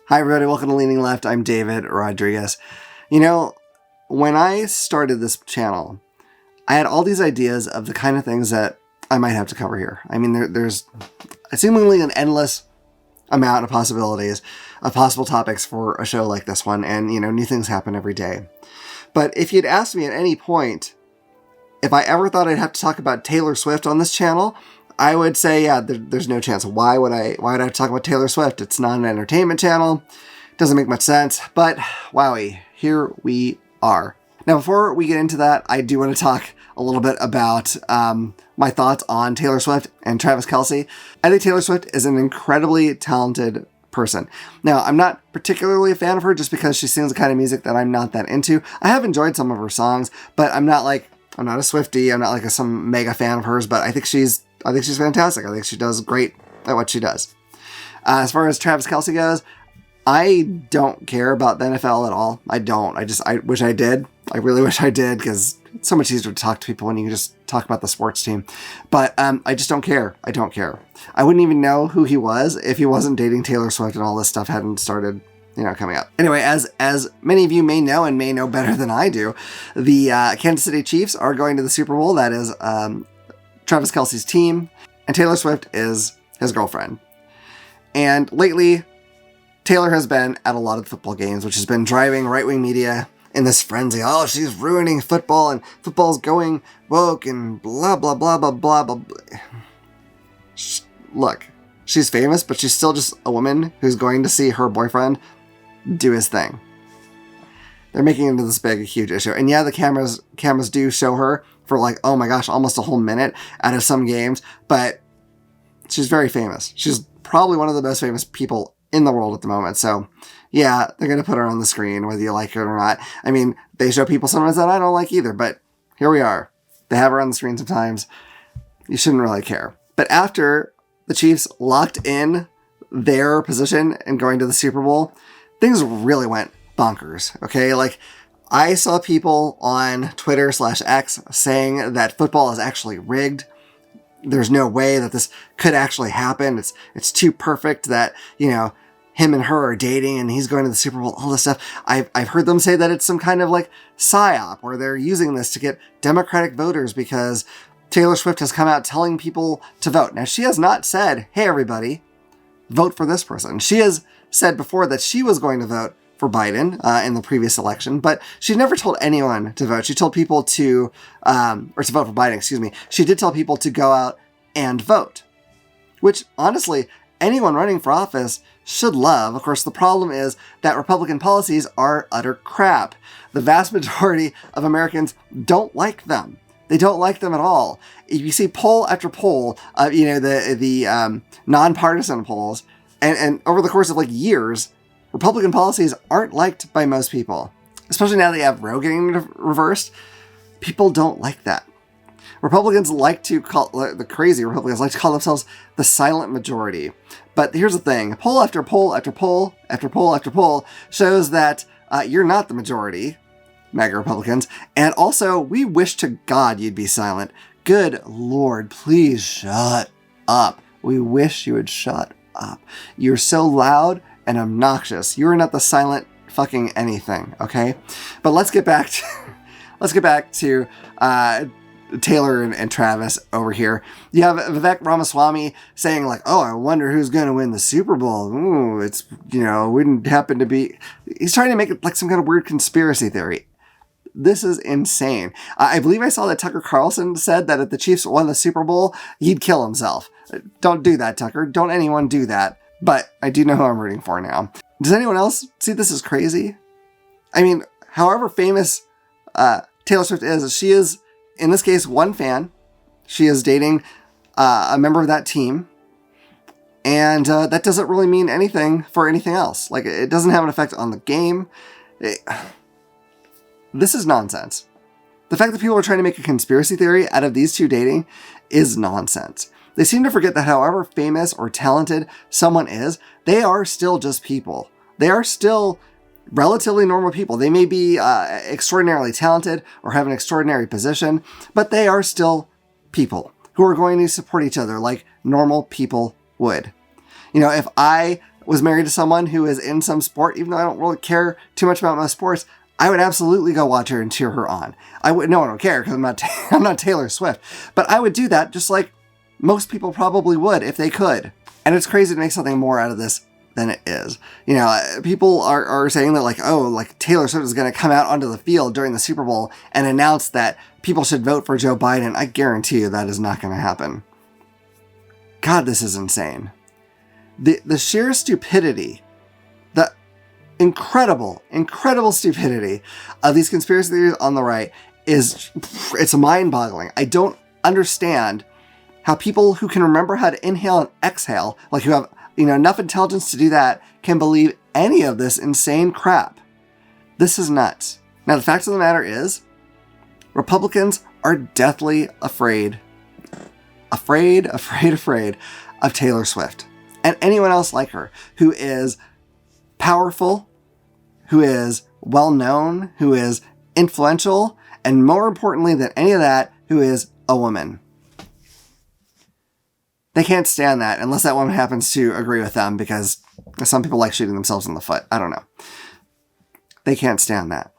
Hi everybody, welcome to Leaning Left. I'm David Rodriguez. You know, when I started this channel, I had all these ideas of the kind of things that I might have to cover here. I mean, there's seemingly an endless amount of possibilities of possible topics for a show like this one, and new things happen every day. But if you'd asked me at any point if I ever thought I'd have to talk about Taylor Swift on this channel, I would say, yeah, there's no chance. Why would I have to talk about Taylor Swift? It's not an entertainment channel. Doesn't make much sense. But wowie, here we are. Now, before we get into that, I do want to talk a little bit about my thoughts on Taylor Swift and Travis Kelce. I think Taylor Swift is an incredibly talented person. Now, I'm not particularly a fan of her just because she sings the kind of music that I'm not that into. I have enjoyed some of her songs, but I'm not a Swiftie. I'm not like some mega fan of hers, but I think she's fantastic. I think she does great at what she does. As far as Travis Kelce goes, I don't care about the NFL at all. I don't. I wish I did. I really wish I did, because it's so much easier to talk to people when you can just talk about the sports team. But I just don't care. I don't care. I wouldn't even know who he was if he wasn't dating Taylor Swift and all this stuff hadn't started coming up. Anyway, as many of you may know and may know better than I do, the Kansas City Chiefs are going to the Super Bowl. That is Travis Kelce's team, and Taylor Swift is his girlfriend. And lately, Taylor has been at a lot of football games, which has been driving right-wing media in this frenzy. Oh, she's ruining football, and football's going woke, and blah, blah, blah, blah, blah, blah. Look, she's famous, but she's still just a woman who's going to see her boyfriend do his thing. They're making it into this big, huge issue. And yeah, the cameras do show her for oh my gosh, almost a whole minute out of some games, but she's very famous. She's probably one of the most famous people in the world at the moment. So yeah, they're going to put her on the screen, whether you like it or not. I mean, they show people sometimes that I don't like either, but here we are. They have her on the screen sometimes. You shouldn't really care. But after the Chiefs locked in their position and going to the Super Bowl, things really went bonkers. Okay. I saw people on Twitter /X saying that football is actually rigged. There's no way that this could actually happen. It's too perfect that, him and her are dating and he's going to the Super Bowl, all this stuff. I've heard them say that it's some kind of psyop, where they're using this to get Democratic voters because Taylor Swift has come out telling people to vote. Now, she has not said, hey, everybody, vote for this person. She has said before that she was going to vote for Biden in the previous election, but she never told anyone to vote. She told people to vote for Biden, excuse me. She did tell people to go out and vote, which honestly, anyone running for office should love. Of course, the problem is that Republican policies are utter crap. The vast majority of Americans don't like them. They don't like them at all. If you see poll after poll, the nonpartisan polls, and over the course of years, Republican policies aren't liked by most people, especially now that you have Roe getting reversed. People don't like that. Republicans the crazy Republicans like to call themselves the silent majority. But here's the thing. Poll after poll after poll after poll after poll shows that you're not the majority, MAGA Republicans. And also, we wish to God you'd be silent. Good Lord, please shut up. We wish you would shut up. You're so loud and obnoxious. You're not the silent fucking anything, okay? But let's get back to Taylor and Travis over here. You have Vivek Ramaswamy saying oh, I wonder who's going to win the Super Bowl. Ooh, it's, wouldn't happen to be. He's trying to make it some kind of weird conspiracy theory. This is insane. I believe I saw that Tucker Carlson said that if the Chiefs won the Super Bowl, he'd kill himself. Don't do that, Tucker. Don't anyone do that. But I do know who I'm rooting for now. Does anyone else see this as crazy? I mean, however famous Taylor Swift is, she is, in this case, one fan. She is dating a member of that team. And that doesn't really mean anything for anything else. It doesn't have an effect on the game. This is nonsense. The fact that people are trying to make a conspiracy theory out of these two dating is nonsense. They seem to forget that however famous or talented someone is, they are still just people. They are still relatively normal people. They may be extraordinarily talented or have an extraordinary position, but they are still people who are going to support each other like normal people would. If I was married to someone who is in some sport, even though I don't really care too much about most sports, I would absolutely go watch her and cheer her on. I don't care because I'm not Taylor Swift, but I would do that just like most people probably would if they could. And it's crazy to make something more out of this than it is. People are saying that like Taylor Swift is going to come out onto the field during the Super Bowl and announce that people should vote for Joe Biden. I guarantee you that is not going to happen. God, this is insane. The sheer stupidity, the incredible stupidity of these conspiracy theories on the right it's mind-boggling. I don't understand how people who can remember how to inhale and exhale, like who have enough intelligence to do that, can believe any of this insane crap. This is nuts. Now, the fact of the matter is, Republicans are deathly afraid of Taylor Swift and anyone else like her who is powerful, who is well-known, who is influential, and more importantly than any of that, who is a woman. They can't stand that unless that woman happens to agree with them, because some people like shooting themselves in the foot. I don't know. They can't stand that.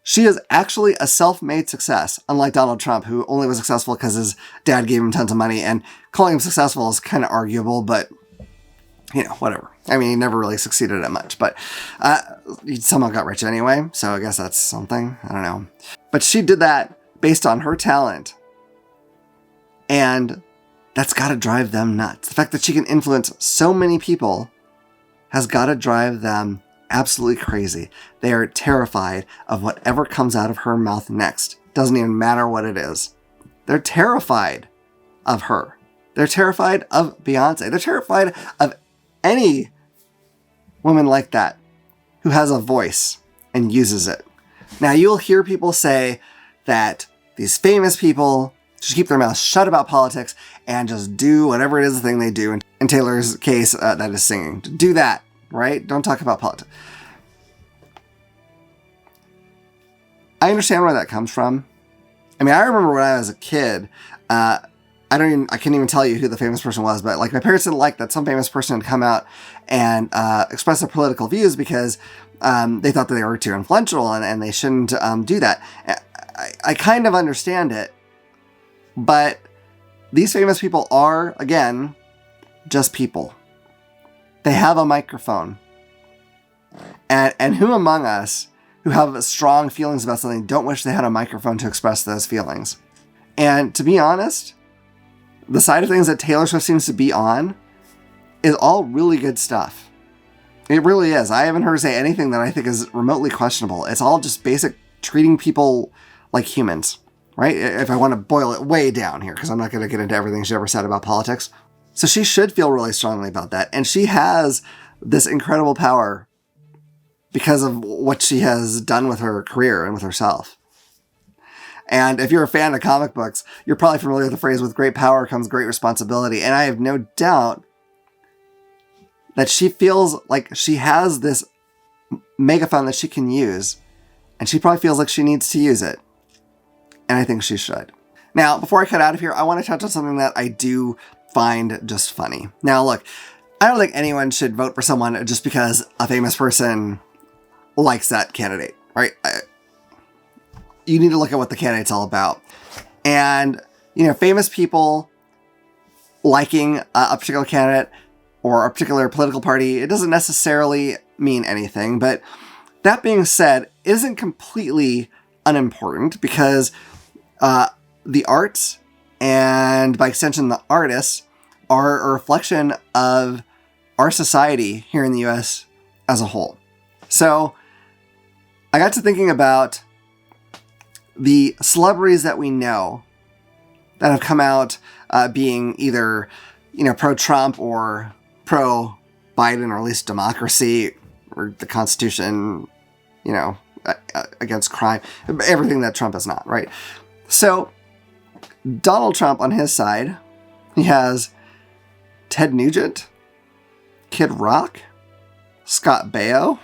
She is actually a self-made success, unlike Donald Trump, who only was successful because his dad gave him tons of money, and calling him successful is kind of arguable, but, whatever. I mean, he never really succeeded at much, but he somehow got rich anyway, so I guess that's something. I don't know. But she did that based on her talent, and that's got to drive them nuts. The fact that she can influence so many people has got to drive them absolutely crazy. They are terrified of whatever comes out of her mouth next. Doesn't even matter what it is. They're terrified of her. They're terrified of Beyonce. They're terrified of any woman like that who has a voice and uses it. Now, you'll hear people say that these famous people just keep their mouths shut about politics and just do whatever it is the thing they do. In Taylor's case, that is singing. Do that, right? Don't talk about politics. I understand where that comes from. I mean, I remember when I was a kid, I couldn't even tell you who the famous person was, but like my parents didn't like that some famous person had come out and express their political views because they thought that they were too influential and they shouldn't do that. I kind of understand it. But these famous people are, again, just people. They have a microphone. And who among us who have strong feelings about something don't wish they had a microphone to express those feelings? And to be honest, the side of things that Taylor Swift seems to be on is all really good stuff. It really is. I haven't heard her say anything that I think is remotely questionable. It's all just basic treating people like humans. Right? If I want to boil it way down here, because I'm not going to get into everything she ever said about politics. So she should feel really strongly about that. And she has this incredible power because of what she has done with her career and with herself. And if you're a fan of comic books, you're probably familiar with the phrase, with great power comes great responsibility. And I have no doubt that she feels like she has this megaphone that she can use. And she probably feels like she needs to use it. And I think she should. Now, before I cut out of here, I want to touch on something that I do find just funny. Now, look, I don't think anyone should vote for someone just because a famous person likes that candidate, right? You need to look at what the candidate's all about. And, famous people liking a particular candidate or a particular political party, it doesn't necessarily mean anything. But that being said, it isn't completely unimportant because the arts, and by extension the artists, are a reflection of our society here in the US as a whole. So I got to thinking about the celebrities that we know that have come out being either, pro-Trump or pro-Biden, or at least democracy or the Constitution, against crime, everything that Trump is not, right? So Donald Trump on his side, he has Ted Nugent, Kid Rock, Scott Baio,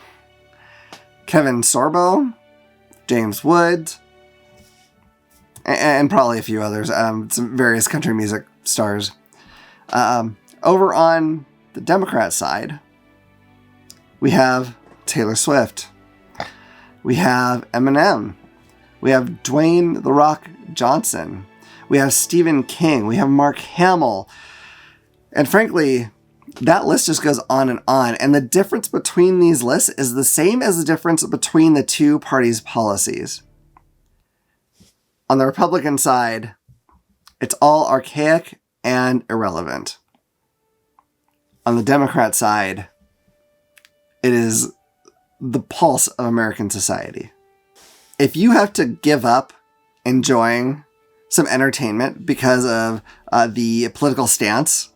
Kevin Sorbo, James Woods, and probably a few others, some various country music stars. Over on the Democrat side, We have Taylor Swift. We have Eminem. We have Dwayne "The Rock" Johnson. We have Stephen King. We have Mark Hamill. And frankly, that list just goes on. And the difference between these lists is the same as the difference between the two parties' policies. On the Republican side, it's all archaic and irrelevant. On the Democrat side, it is the pulse of American society. If you have to give up enjoying some entertainment because of the political stance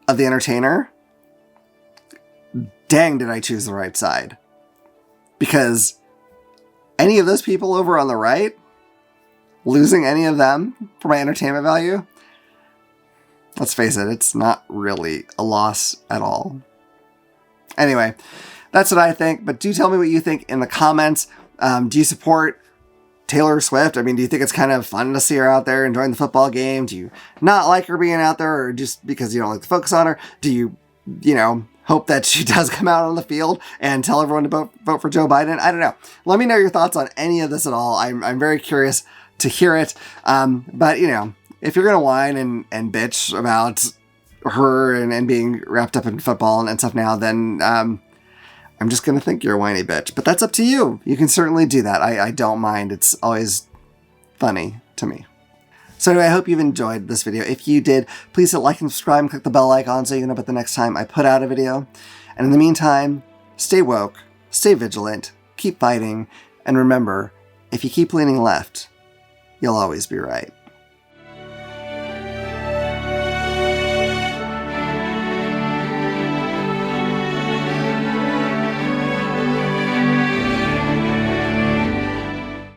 of the entertainer, dang, did I choose the right side. Because any of those people over on the right, losing any of them for my entertainment value, let's face it, it's not really a loss at all. Anyway, that's what I think, but do tell me what you think in the comments. Do you support Taylor Swift? I mean, do you think it's kind of fun to see her out there enjoying the football game? Do you not like her being out there, or just because you don't like to focus on her? Do you hope that she does come out on the field and tell everyone to vote for Joe Biden? I don't know. Let me know your thoughts on any of this at all. I'm very curious to hear it. But if you're going to whine and bitch about her and being wrapped up in football and stuff now, then I'm just going to think you're a whiny bitch. But that's up to you. You can certainly do that. I don't mind. It's always funny to me. So anyway, I hope you've enjoyed this video. If you did, please hit like and subscribe and click the bell icon so you know about the next time I put out a video. And in the meantime, stay woke, stay vigilant, keep fighting, and remember, if you keep leaning left, you'll always be right.